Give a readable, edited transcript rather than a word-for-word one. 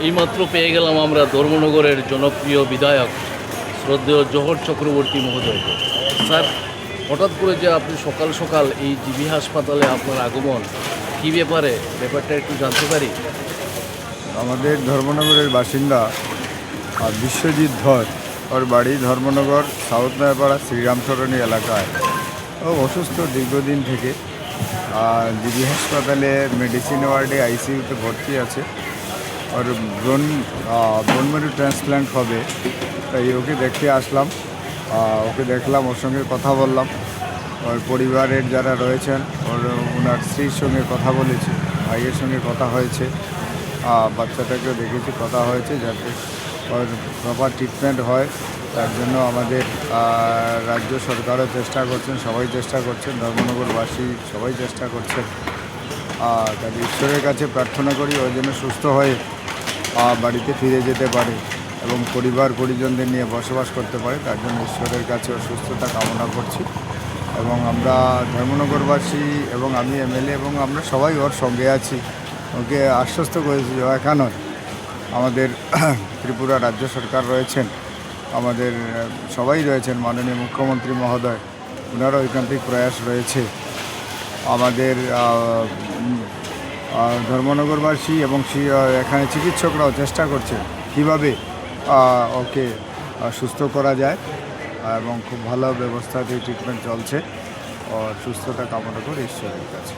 এইমাত্র পেয়ে গেলাম আমরা ধর্মনগরের জনপ্রিয় বিধায়ক শ্রদ্ধেয় জোহর চক্রবর্তী মহোদয়কে। স্যার, হঠাৎ করে যে আপনি সকাল সকাল এই জিবি হাসপাতালে আপনার আগমন, কী ব্যাপারটা একটু জানতে পারি? আমাদের ধর্মনগরের বাসিন্দা বিশ্বজিৎ ধর, ওর বাড়ি ধর্মনগর সাউথ নয়াপাড়া শ্রীরামচরণী এলাকায়। ও অসুস্থ দীর্ঘদিন থেকে জিবি হাসপাতালে মেডিসিন ওয়ার্ডে আইসিইউতে ভর্তি আছে। ওর বোন ম্যারো ট্রান্সপ্ল্যান্ট হবে, তাই ওকে দেখতে আসলাম। ওকে দেখলাম, ওর সঙ্গে কথা বললাম। ওর পরিবারের যারা রয়েছেন, ওনার স্ত্রীর সঙ্গে কথা বলেছি, ভাইয়ের সঙ্গে কথা হয়েছে, বাচ্চাটাকেও দেখেছি, কথা হয়েছে যাতে ওর প্রপার ট্রিটমেন্ট হয়। তার জন্য আমাদের রাজ্য সরকারও চেষ্টা করছেন, সবাই চেষ্টা করছেন, ধর্মনগরবাসী সবাই চেষ্টা করছেন। তাদের ঈশ্বরের কাছে প্রার্থনা করি ওই জন্য সুস্থ হয়ে বাড়িতে ফিরে যেতে পারে এবং পরিবার পরিজনদের নিয়ে বসবাস করতে পারে। তার জন্য ঈশ্বরের কাছে ওর সুস্থতা কামনা করছি। এবং আমরা ধর্মনগরবাসী এবং আমি এমএলএ এবং আমরা সবাই ওর সঙ্গে আছি। ওকে আশ্বস্ত করেছি ও একা নয়, আমাদের ত্রিপুরা রাজ্য সরকার রয়েছেন, আমাদের সবাই রয়েছেন, মাননীয় মুখ্যমন্ত্রী মহোদয়, ওনারও ঐকান্তিক প্রয়াস রয়েছে। আমাদের ধর্মনগরবাসী এবং এখানে চিকিৎসকরাও চেষ্টা করছে কীভাবে ওকে সুস্থ করা যায় এবং খুব ভালো ব্যবস্থাতে ট্রিটমেন্ট চলছে। সুস্থতা কামনা করে ঈশ্বরের কাছে।